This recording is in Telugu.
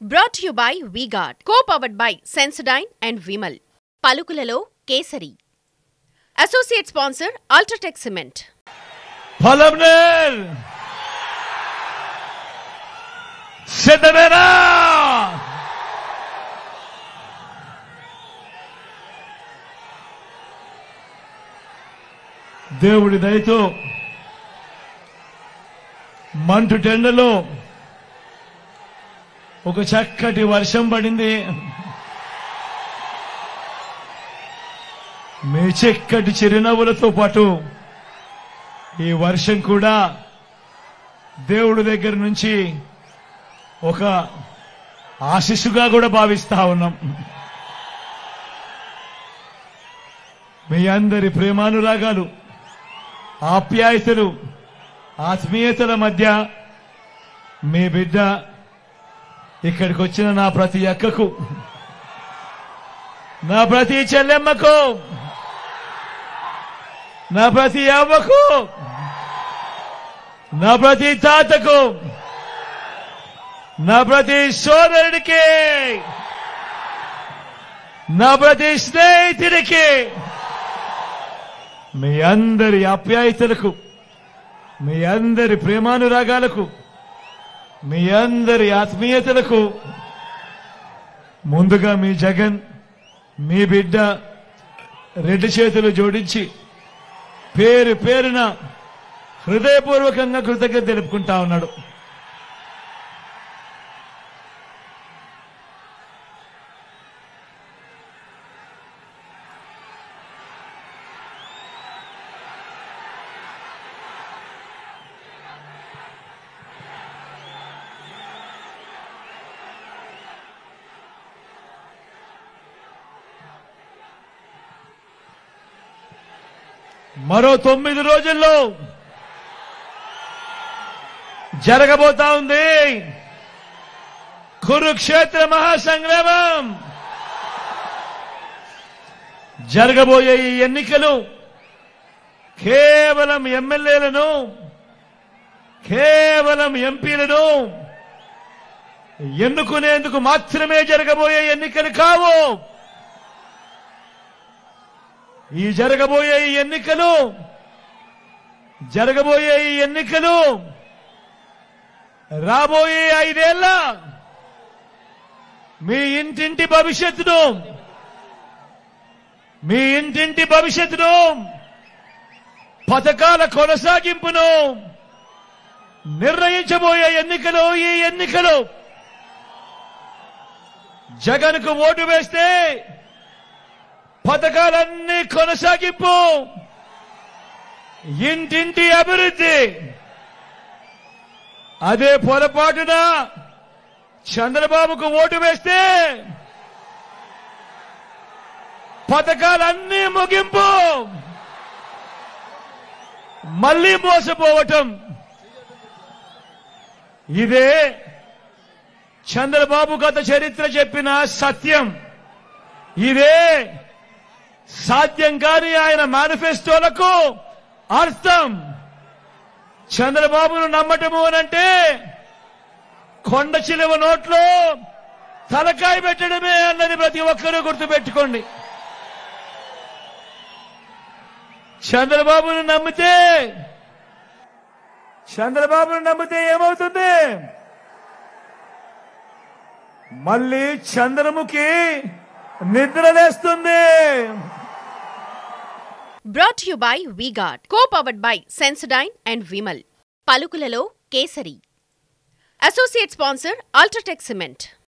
Brought to you by V-Guard, co-powered by Sensodyne and Vimal. పలుకులలో kesari. Associate sponsor Ultratech Cement. Palamner సిద్ధమేనా? దేవుడి దయతో మంటు టెండలో ఒక చక్కటి వర్షం పడింది. మీ చక్కటి చిరునవ్వులతో పాటు ఈ వర్షం కూడా దేవుడి దగ్గర నుంచి ఒక ఆశీస్సుగా కూడా భావిస్తా ఉన్నాం. మీ అందరి ప్రేమానురాగాలు, ఆప్యాయతలు, ఆత్మీయతల మధ్య మీ బిడ్డ ఇక్కడికి వచ్చిన నా ప్రతి అక్కకు, నా ప్రతి చెల్లెమ్మకు, నా ప్రతి అవ్వకు, నా ప్రతి తాతకు, నా ప్రతి సోదరుడికి, నా ప్రతి స్నేహితుడికి, మీ అందరి ఆప్యాయతలకు, మీ అందరి ప్రేమానురాగాలకు, మీ అందరి ఆత్మీయతలకు ముందుగా మీ జగన్, మీ బిడ్డ రెండు చేతులు జోడించి పేరు పేరున హృదయపూర్వకంగా కృతజ్ఞత తెలుపుకుంటా ఉన్నాడు. మరో 9 రోజుల్లో జరగబోతా ఉంది కురుక్షేత్ర మహాసంగ్రామం. జరగబోయే ఈ ఎన్నికలు కేవలం ఎమ్మెల్యేలను, కేవలం ఎంపీలను ఎన్నుకునేందుకు మాత్రమే జరగబోయే ఎన్నికలు కావు. ఈ జరగబోయే ఈ ఎన్నికలు రాబోయే 5 ఏళ్ల మీ ఇంటింటి భవిష్యత్తును, పథకాల కొనసాగింపును నిర్ణయించబోయే ఎన్నికలు. ఈ ఎన్నికలు జగన్కు ఓటు వేస్తే పథకాలన్నీ కొనసాగింపు, ఇంటింటి అభివృద్ధి. అదే పొరపాటున చంద్రబాబుకు ఓటు వేస్తే పథకాలన్నీ ముగింపు, మళ్లీ మోసపోవటం. ఇదే చంద్రబాబు గత చరిత్ర చెప్పిన సత్యం. ఇదే సాధ్యం కాని ఆయన మేనిఫెస్టోలకు అర్థం. చంద్రబాబును నమ్మటము అనంటే కొండ చిలువ నోట్లో తలకాయ పెట్టడమే అన్నది ప్రతి ఒక్కరూ గుర్తుపెట్టుకోండి. చంద్రబాబును నమ్మితే ఏమవుతుంది? మళ్ళీ Chandramukhi నిద్రలేస్తుంది. Brought to you by V-Guard, co-powered by Sensodyne and Vimal. పలుకులలో kesari. Associate sponsor Ultratech Cement.